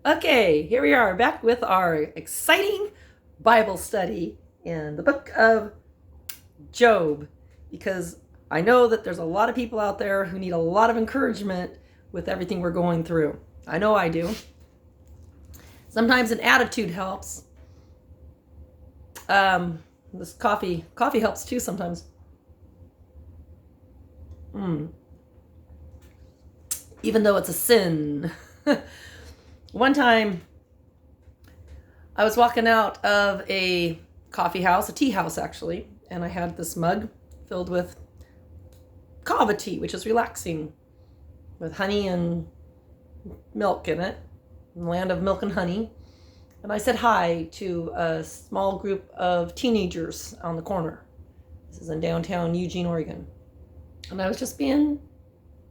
Okay, here we are back with our exciting Bible study in the book of Job, because I know that there's a lot of people out there who need a lot of encouragement with everything we're going through. I know I do. Sometimes an attitude helps. This coffee helps too sometimes. Even though it's a sin. One time, I was walking out of a coffee house, a tea house actually, and I had this mug filled with kava tea, which is relaxing, with honey and milk in it, land of milk and honey. And I said hi to a small group of teenagers on the corner. This is in downtown Eugene, Oregon. And I was just being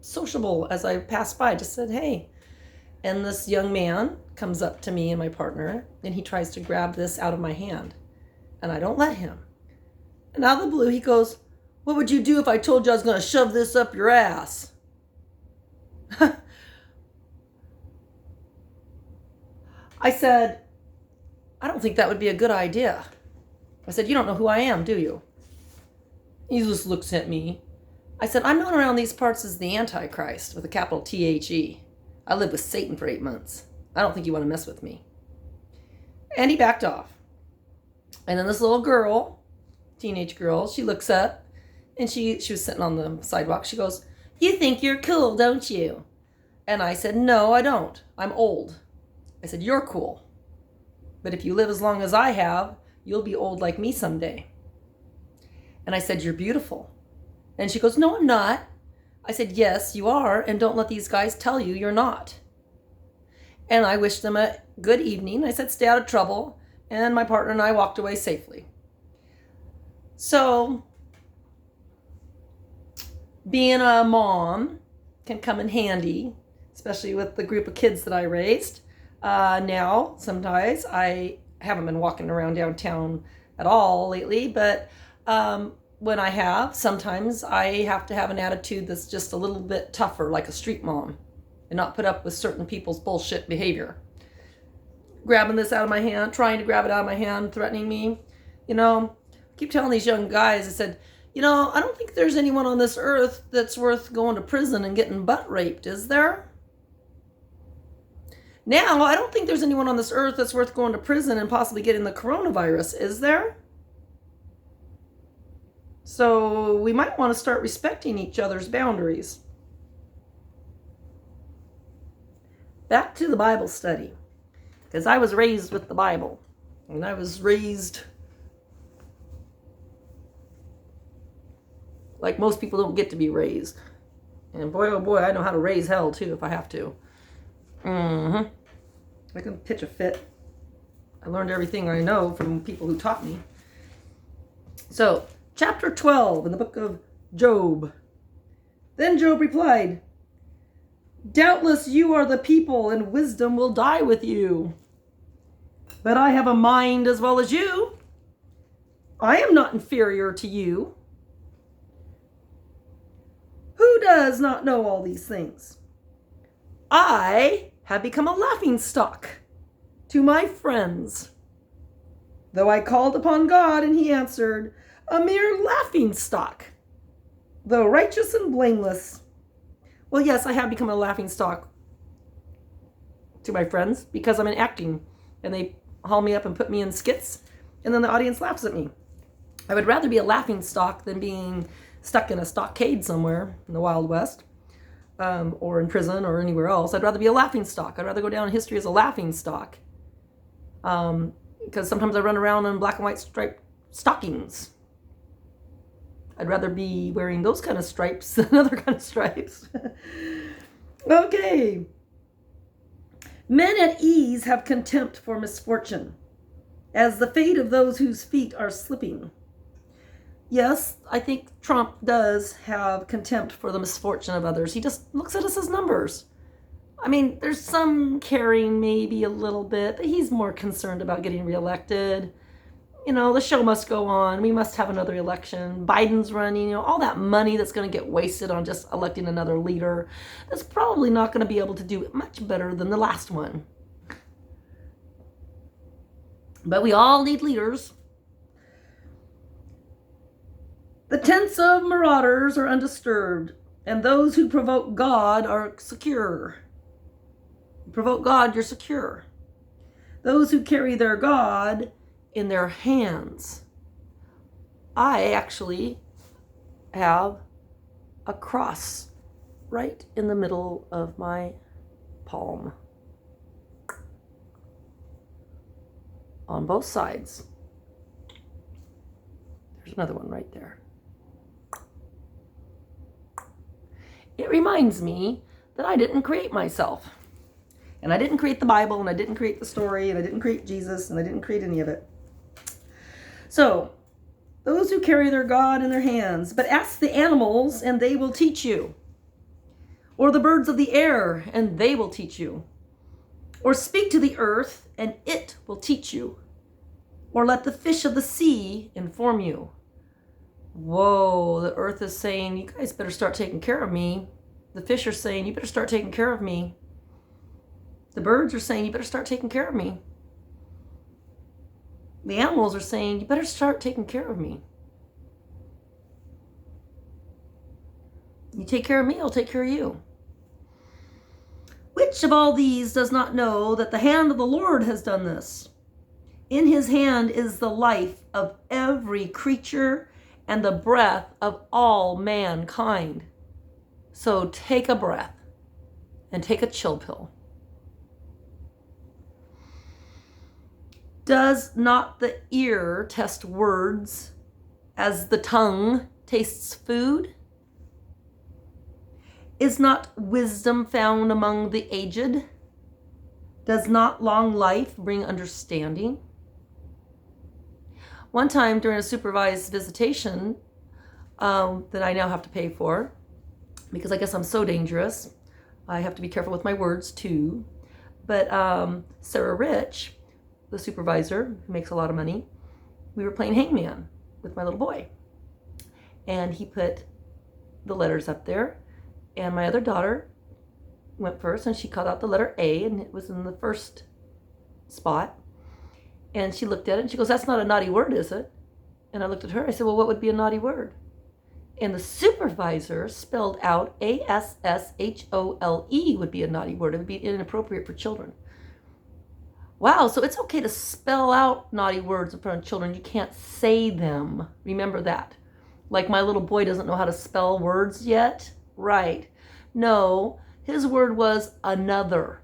sociable as I passed by, just said, hey. And this young man comes up to me and my partner, and he tries to grab this out of my hand. And I don't let him. And out of the blue, he goes, what would you do if I told you I was going to shove this up your ass? I said, I don't think that would be a good idea. I said, you don't know who I am, do you? He just looks at me. I said, I'm known around these parts as the Antichrist with a capital T-H-E. I lived with Satan for 8 months. I don't think you want to mess with me. And he backed off. And then this little girl, teenage girl, she looks up and she was sitting on the sidewalk. She goes, you think you're cool, don't you? And I said, no, I don't. I'm old. I said, you're cool. But if you live as long as I have, you'll be old like me someday. And I said, you're beautiful. And she goes, no, I'm not. I said, yes, you are, and don't let these guys tell you you're not. And I wished them a good evening. I said, stay out of trouble. And my partner and I walked away safely. So, being a mom can come in handy, especially with the group of kids that I raised. Now, sometimes I haven't been walking around downtown at all lately, but when I have, sometimes I have to have an attitude that's just a little bit tougher, like a street mom, and not put up with certain people's bullshit behavior. Grabbing this out of my hand, trying to grab it out of my hand, threatening me. I keep telling these young guys, I said, I don't think there's anyone on this earth that's worth going to prison and getting butt raped, is there? Now, I don't think there's anyone on this earth that's worth going to prison and possibly getting the coronavirus, is there? So we might want to start respecting each other's boundaries. Back to the Bible study, because I was raised with the Bible, and I was raised like most people don't get to be raised. And boy, oh boy, I know how to raise hell too if I have to. I can pitch a fit. I learned everything I know from people who taught me. So, Chapter 12 in the book of Job. Then Job replied, doubtless you are the people, and wisdom will die with you. But I have a mind as well as you. I am not inferior to you. Who does not know all these things? I have become a laughingstock to my friends. Though I called upon God, and he answered, a mere laughingstock, though righteous and blameless. Well, yes, I have become a laughingstock to my friends because I'm in acting, and they haul me up and put me in skits, and then the audience laughs at me. I would rather be a laughingstock than being stuck in a stockade somewhere in the Wild West, or in prison or anywhere else. I'd rather be a laughingstock. I'd rather go down in history as a laughingstock, because sometimes I run around in black and white striped stockings. I'd rather be wearing those kind of stripes than other kind of stripes. Okay. Men at ease have contempt for misfortune, as the fate of those whose feet are slipping. Yes, I think Trump does have contempt for the misfortune of others. He just looks at us as numbers. I mean, there's some caring maybe a little bit, but he's more concerned about getting reelected. The show must go on. We must have another election. Biden's running, all that money that's going to get wasted on just electing another leader. That's probably not going to be able to do much better than the last one. But we all need leaders. The tents of marauders are undisturbed, and those who provoke God are secure. You provoke God, you're secure. Those who carry their God in their hands. I actually have a cross right in the middle of my palm. On both sides. There's another one right there. It reminds me that I didn't create myself. And I didn't create the Bible, and I didn't create the story, and I didn't create Jesus, and I didn't create any of it. So, those who carry their God in their hands, but ask the animals, and they will teach you. Or the birds of the air, and they will teach you. Or speak to the earth, and it will teach you. Or let the fish of the sea inform you. Whoa, the earth is saying, you guys better start taking care of me. The fish are saying, you better start taking care of me. The birds are saying, you better start taking care of me. The animals are saying, you better start taking care of me. You take care of me, I'll take care of you. Which of all these does not know that the hand of the Lord has done this? In his hand is the life of every creature and the breath of all mankind. So take a breath and take a chill pill. Does not the ear test words as the tongue tastes food? Is not wisdom found among the aged? Does not long life bring understanding? One time during a supervised visitation that I now have to pay for, because I guess I'm so dangerous, I have to be careful with my words too. But Sarah Rich, the supervisor who makes a lot of money, we were playing hangman with my little boy. And he put the letters up there. And my other daughter went first, and she called out the letter A, and it was in the first spot. And she looked at it, and she goes, that's not a naughty word, is it? And I looked at her, I said, well, what would be a naughty word? And the supervisor spelled out ASSHOLE would be a naughty word. It would be inappropriate for children. Wow, so it's okay to spell out naughty words in front of children. You can't say them. Remember that. Like my little boy doesn't know how to spell words yet. Right. No, his word was another.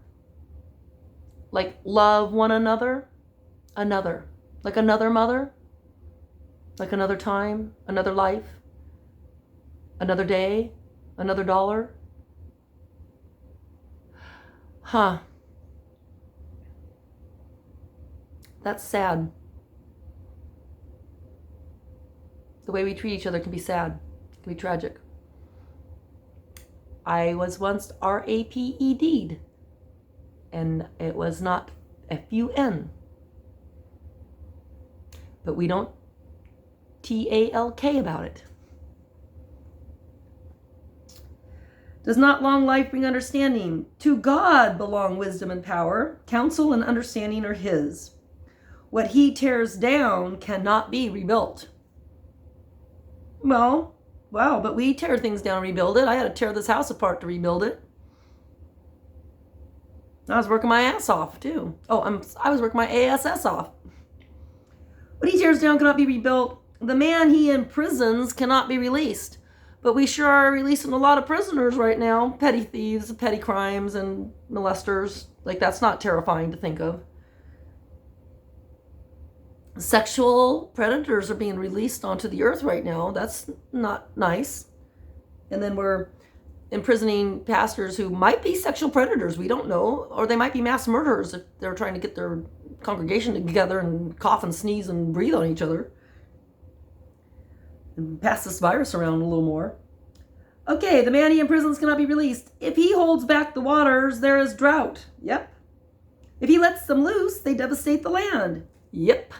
Like love one another. Another. Like another mother. Like another time. Another life. Another day. Another dollar. Huh. That's sad. The way we treat each other can be sad. It can be tragic. I was once RAPED'd, and it was not FUN. But we don't TALK about it. Does not long life bring understanding? To God belong wisdom and power. Counsel and understanding are his. What he tears down cannot be rebuilt. Well, wow, but we tear things down and rebuild it. I had to tear this house apart to rebuild it. I was working my ass off, too. I was working my ASS off. What he tears down cannot be rebuilt. The man he imprisons cannot be released. But we sure are releasing a lot of prisoners right now. Petty thieves, petty crimes, and molesters. Like, that's not terrifying to think of. Sexual predators are being released onto the earth right now. That's not nice. And then we're imprisoning pastors who might be sexual predators. We don't know. Or they might be mass murderers if they're trying to get their congregation together and cough and sneeze and breathe on each other. And pass this virus around a little more. Okay, the man he imprisons cannot be released. If he holds back the waters, there is drought. Yep. If he lets them loose, they devastate the land. Yep.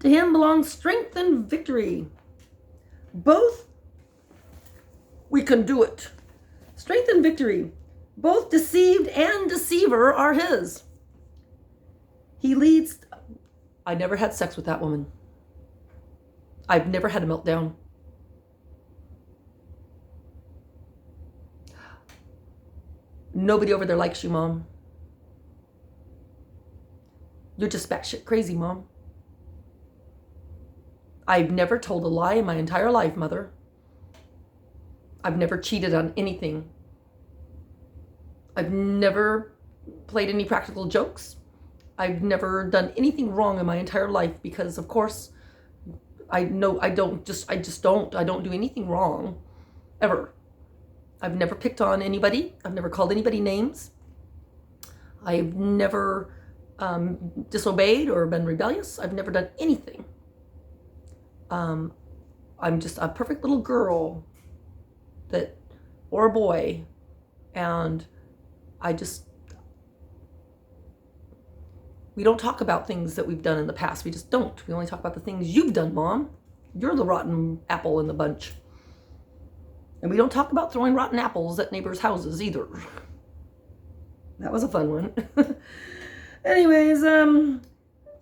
To him belongs strength and victory. Both, we can do it. Strength and victory. Both deceived and deceiver are his. He leads. I never had sex with that woman. I've never had a meltdown. Nobody over there likes you, Mom. You're just batshit crazy, Mom. I've never told a lie in my entire life, Mother. I've never cheated on anything. I've never played any practical jokes. I've never done anything wrong in my entire life because, of course, I know I don't do anything wrong, ever. I've never picked on anybody. I've never called anybody names. I've never disobeyed or been rebellious. I've never done anything. I'm just a perfect little girl or a boy, and we don't talk about things that we've done in the past. We just don't. We only talk about the things you've done, Mom. You're the rotten apple in the bunch. And we don't talk about throwing rotten apples at neighbors' houses either. That was a fun one. Anyways,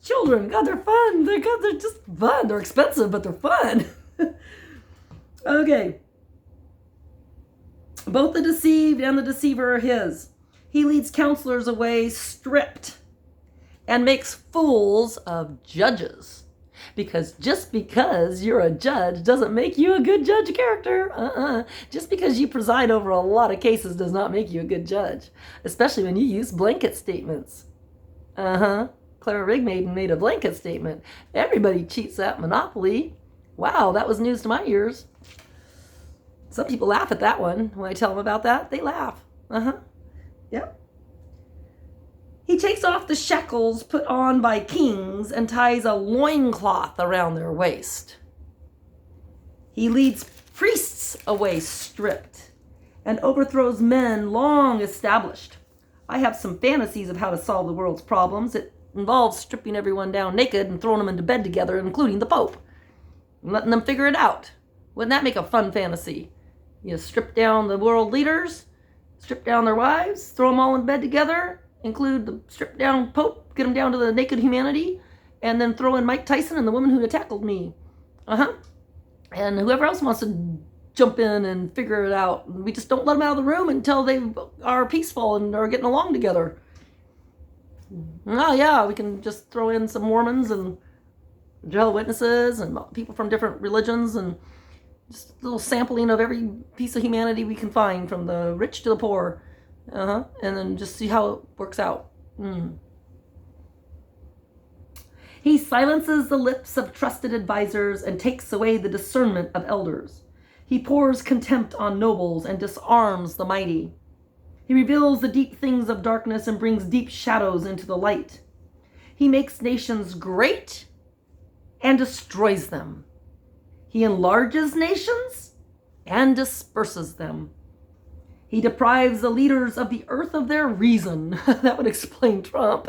children, God, they're fun. They're just fun. They're expensive, but they're fun. Okay. Both the deceived and the deceiver are his. He leads counselors away stripped and makes fools of judges. Because just because you're a judge doesn't make you a good judge of character. Just because you preside over a lot of cases does not make you a good judge. Especially when you use blanket statements. Clara Rigmaiden made a blanket statement. Everybody cheats at Monopoly. Wow, that was news to my ears. Some people laugh at that one. When I tell them about that, they laugh. Yep. He takes off the shackles put on by kings and ties a loincloth around their waist. He leads priests away stripped and overthrows men long established. I have some fantasies of how to solve the world's problems. It involves stripping everyone down naked and throwing them into bed together, including the Pope, and letting them figure it out. Wouldn't that make a fun fantasy? You strip down the world leaders, strip down their wives, throw them all in bed together, include the stripped down Pope, get them down to the naked humanity, and then throw in Mike Tyson and the woman who tackled me. And whoever else wants to jump in and figure it out. We just don't let them out of the room until they are peaceful and are getting along together. Oh yeah, we can just throw in some Mormons and Jehovah's Witnesses and people from different religions and just a little sampling of every piece of humanity we can find, from the rich to the poor. And then just see how it works out. He silences the lips of trusted advisors and takes away the discernment of elders. He pours contempt on nobles and disarms the mighty. He reveals the deep things of darkness and brings deep shadows into the light. He makes nations great and destroys them. He enlarges nations and disperses them. He deprives the leaders of the earth of their reason. That would explain Trump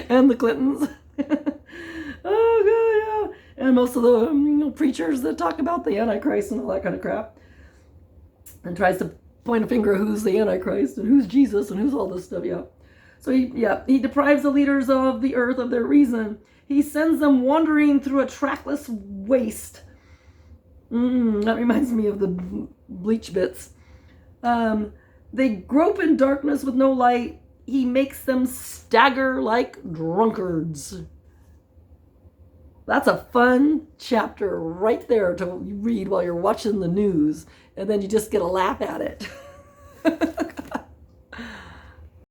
and the Clintons. Oh, God, yeah. And most of the preachers that talk about the Antichrist and all that kind of crap. And tries to point a finger at who's the Antichrist and who's Jesus and who's all this stuff, yeah. So, he deprives the leaders of the earth of their reason. He sends them wandering through a trackless waste. That reminds me of the Bleach bits. They grope in darkness with no light. He makes them stagger like drunkards. That's a fun chapter right there to read while you're watching the news, and then you just get a laugh at it.